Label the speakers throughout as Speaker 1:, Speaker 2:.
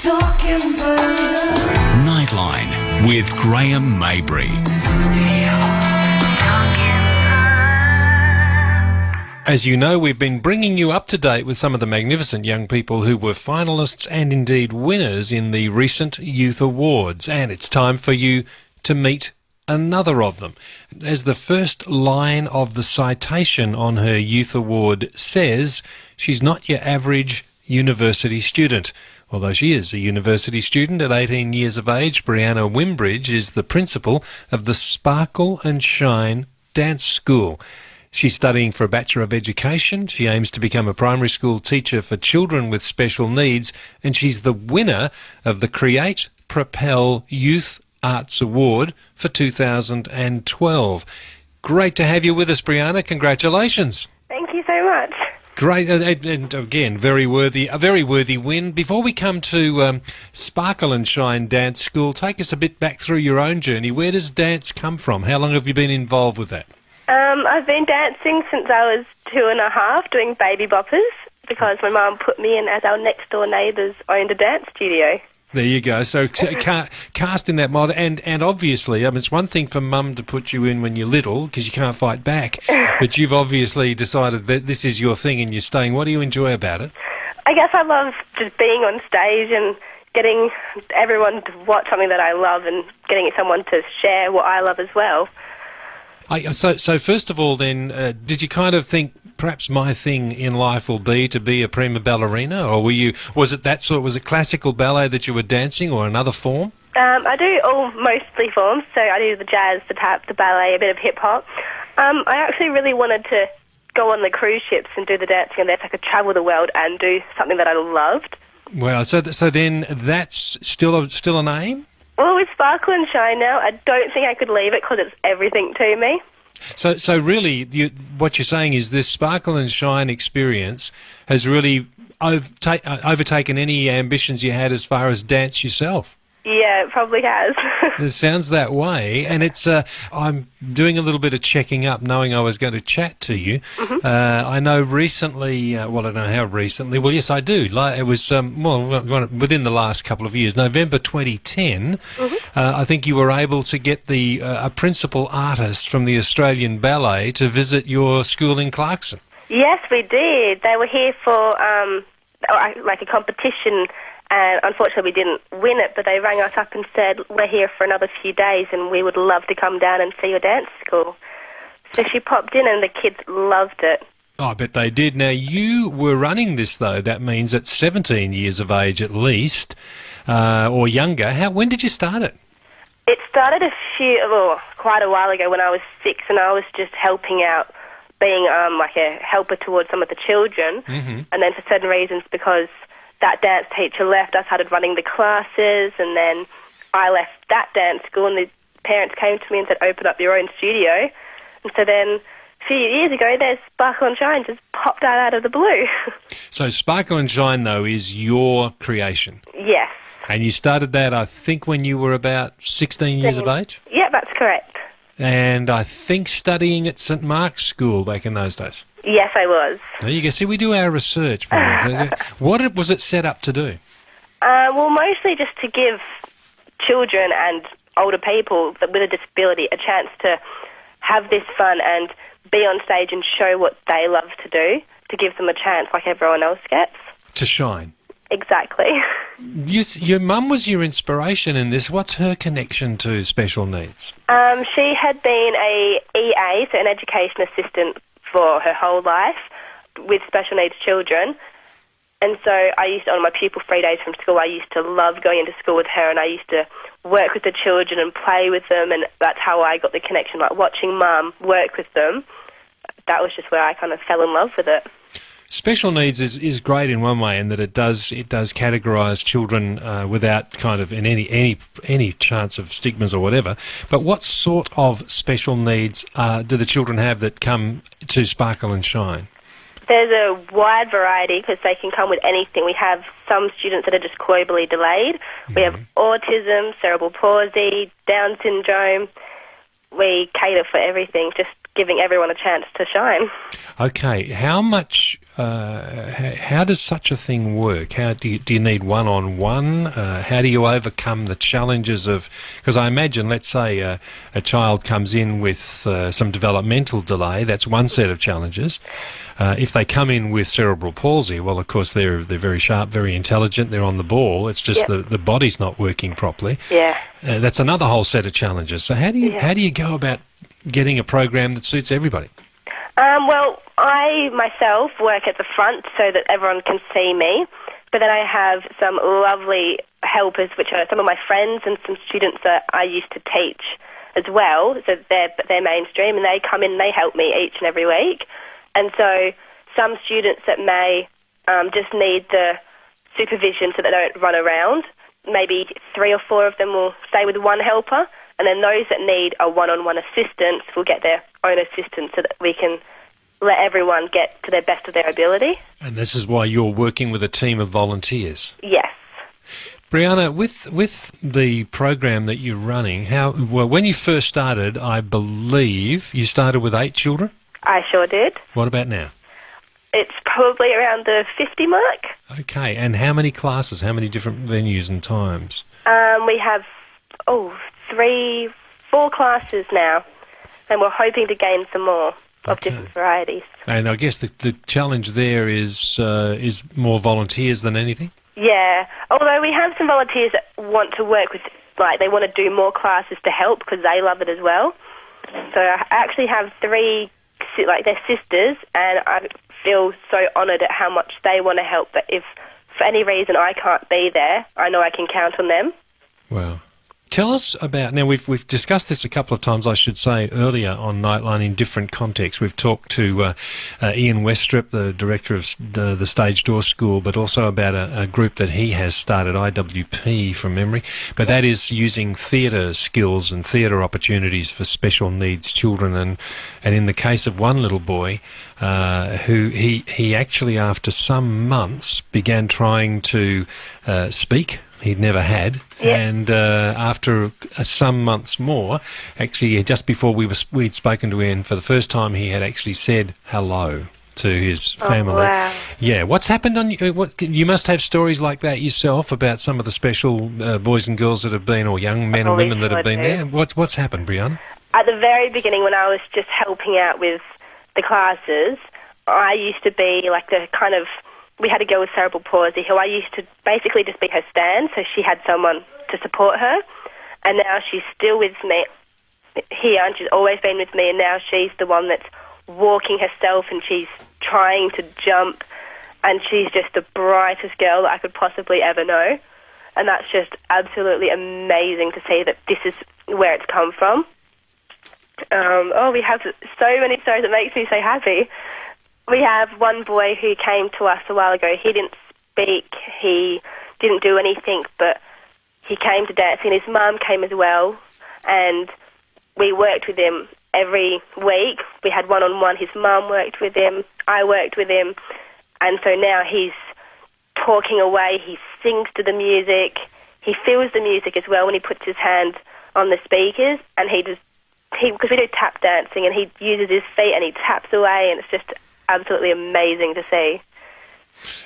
Speaker 1: Talking Bird
Speaker 2: Nightline with Graham Mabry.
Speaker 3: As you know, we've been bringing you up to date with some of the magnificent young people who were finalists and indeed winners in the recent Youth Awards, and it's time for you to meet another of them. As the first line of the citation on her Youth Award says, she's not your average university student. Although she is a university student at 18 years of age, Brianna Wimbridge is the principal of the Sparkle and Shine Dance School. She's studying for a Bachelor of Education. She aims to become a primary school teacher for children with special needs, and she's the winner of the Create Propel Youth Arts Award for 2012. Great to have you with us, Brianna. Congratulations.
Speaker 4: Thank you so much.
Speaker 3: Great, and again, a very worthy win. Before we come to Sparkle and Shine Dance School, take us a bit back through your own journey. Where does dance come from? How long have you been involved with that?
Speaker 4: I've been dancing since I was 2.5, doing baby boppers, because my mum put me in as our next door neighbours owned a dance studio.
Speaker 3: There you go. So cast in that model, and obviously, I mean, it's one thing for mum to put you in when you're little because you can't fight back, but you've obviously decided that this is your thing and you're staying. What do you enjoy about it? I
Speaker 4: guess I love just being on stage and getting everyone to watch something that I love and getting someone to share what I love as well.
Speaker 3: So first of all, then, did you kind of think perhaps my thing in life will be to be a prima ballerina, or was it classical ballet that you were dancing, or another form?
Speaker 4: I do mostly forms, so I do the jazz, the tap, the ballet, a bit of hip hop. I actually really wanted to go on the cruise ships and do the dancing and there so I could travel the world and do something that I loved.
Speaker 3: Well, so then that's still an aim?
Speaker 4: Well, with Sparkle and Shine now, I don't think I could leave it because it's everything to me.
Speaker 3: So really, what you're saying is this Sparkle and Shine experience has really overtaken any ambitions you had as far as dance yourself.
Speaker 4: Yeah, it probably has.
Speaker 3: It sounds that way, and it's. I'm doing a little bit of checking up, knowing I was going to chat to you. Mm-hmm. I know recently. I don't know how recently. Well, yes, I do. It was within the last couple of years, November 2010. Mm-hmm. I think you were able to get a principal artist from the Australian Ballet to visit your school in Clarkson.
Speaker 4: Yes, we did. They were here for like a competition. And unfortunately, we didn't win it, but they rang us up and said, we're here for another few days and we would love to come down and see your dance school. So she popped in and the kids loved it.
Speaker 3: Oh, I bet they did. Now, you were running this, though. That means at 17 years of age at least, or younger. When did you start it?
Speaker 4: It started quite a while ago when I was 6, and I was just helping out, being like a helper towards some of the children. Mm-hmm. And then for certain reasons, because that dance teacher left, I started running the classes, and then I left that dance school and the parents came to me and said, open up your own studio. And so then a few years ago, there's Sparkle and Shine just popped out of the blue.
Speaker 3: So Sparkle and Shine, though, is your creation?
Speaker 4: Yes.
Speaker 3: And you started that, I think, when you were about 16 years of age?
Speaker 4: Yeah, that's correct.
Speaker 3: And I think studying at St Mark's School back in those days?
Speaker 4: Yes, I was.
Speaker 3: There you go. See, we do our research. What was it set up to do?
Speaker 4: Well, mostly just to give children and older people with a disability a chance to have this fun and be on stage and show what they love to do, to give them a chance like everyone else gets. To shine. Exactly.
Speaker 3: Your mum was your inspiration in this. What's her connection to special needs?
Speaker 4: She had been a EA, so an education assistant, for her whole life with special needs children. And so on my pupil-free days from school, I used to love going into school with her, and I used to work with the children and play with them, and that's how I got the connection, like watching Mum work with them. That was just where I kind of fell in love with it.
Speaker 3: Special needs is great in one way in that it does categorise children without kind of in any chance of stigmas or whatever. But what sort of special needs do the children have that come to Sparkle and Shine?
Speaker 4: There's a wide variety because they can come with anything. We have some students that are just globally delayed. We have autism, cerebral palsy, Down syndrome. We cater for everything, just giving everyone a chance to shine.
Speaker 3: Okay, how much? How does such a thing work? How do you need one-on-one? How do you overcome the challenges of? Because I imagine, let's say, a child comes in with some developmental delay. That's one set of challenges. If they come in with cerebral palsy, well, of course they're very sharp, very intelligent. They're on the ball. It's just the body's not working properly.
Speaker 4: Yeah.
Speaker 3: That's another whole set of challenges. So how do you go about getting a program that suits everybody?
Speaker 4: Well, I myself work at the front so that everyone can see me, but then I have some lovely helpers, which are some of my friends and some students that I used to teach as well. So they're mainstream, and they come in and they help me each and every week. And so some students that may just need the supervision so they don't run around, maybe 3 or 4 of them will stay with one helper, and then those that need a one-on-one assistance will get their own assistance so that we can let everyone get to their best of their ability.
Speaker 3: And this is why you're working with a team of volunteers.
Speaker 4: Yes.
Speaker 3: Brianna, with the program that you're running, when you first started, I believe you started with 8 children?
Speaker 4: I sure did.
Speaker 3: What about now?
Speaker 4: It's probably around the 50 mark.
Speaker 3: Okay, and how many classes, how many different venues and times?
Speaker 4: We have, 3, 4 classes now, and we're hoping to gain some more of different varieties. And
Speaker 3: I guess the challenge there is more volunteers than anything?
Speaker 4: Yeah, although we have some volunteers that want to work with, like they want to do more classes to help because they love it as well. So I actually have 3, like they're sisters, and I feel so honoured at how much they want to help. But if for any reason I can't be there, I know I can count on them.
Speaker 3: Wow. Tell us about, now we've discussed this a couple of times, I should say, earlier on Nightline in different contexts. We've talked to Ian Westrip, the director of the Stage Door School, but also about a group that he has started, IWP from memory, but that is using theatre skills and theatre opportunities for special needs children. And in the case of one little boy, who he actually, after some months, began trying to speak. He'd never had, and after some months more, actually just before we'd spoken to Ian for the first time, he had actually said hello to his family.
Speaker 4: Oh, wow.
Speaker 3: Yeah, what's happened on you? You must have stories like that yourself about some of the special boys and girls that have been, or young men and women that have been there. What's happened, Brianna?
Speaker 4: At the very beginning, when I was just helping out with the classes, I used to be like the kind of, we had a girl with cerebral palsy who I used to basically just be her stand, so she had someone to support her. And now she's still with me here, and she's always been with me, and now she's the one that's walking herself, and she's trying to jump, and she's just the brightest girl that I could possibly ever know. And that's just absolutely amazing to see that this is where it's come from. We have so many stories that makes me so happy. We have one boy who came to us a while ago. He didn't speak, he didn't do anything, but he came to dancing. His mum came as well, and we worked with him every week. We had one-on-one. His mum worked with him, I worked with him, and so now he's talking away. He sings to the music. He feels the music as well when he puts his hand on the speakers, and because we do tap dancing, and he uses his feet and he taps away, and it's just absolutely amazing to see.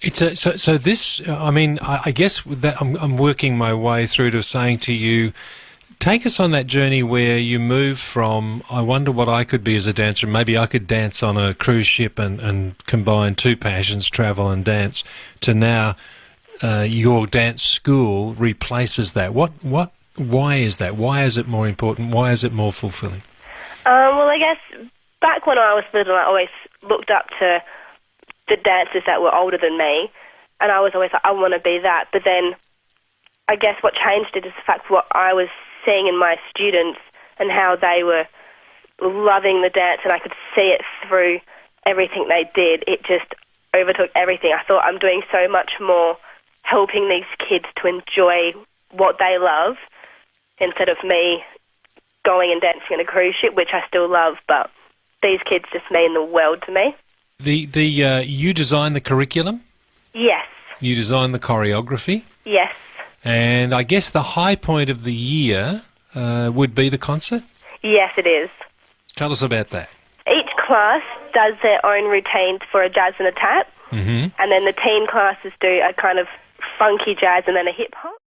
Speaker 3: It's so this. I mean, I guess that I'm working my way through to saying to you, take us on that journey where you move from, I wonder what I could be as a dancer. Maybe I could dance on a cruise ship and combine 2 passions, travel and dance, to now your dance school replaces that. Why is that? Why is it more important? Why is it more fulfilling?
Speaker 4: Well, I guess back when I was little, I always looked up to the dancers that were older than me, and I was always like, I want to be that. But then I guess what changed it is the fact what I was seeing in my students and how they were loving the dance, and I could see it through everything they did. It just overtook everything. I thought, I'm doing so much more helping these kids to enjoy what they love instead of me going and dancing on a cruise ship, which I still love, but these kids just mean the world to me.
Speaker 3: You design the curriculum?
Speaker 4: Yes.
Speaker 3: You design the choreography?
Speaker 4: Yes.
Speaker 3: And I guess the high point of the year would be the concert?
Speaker 4: Yes, it is.
Speaker 3: Tell us about that.
Speaker 4: Each class does their own routines for a jazz and a tap, and then the teen classes do a kind of funky jazz and then a hip hop.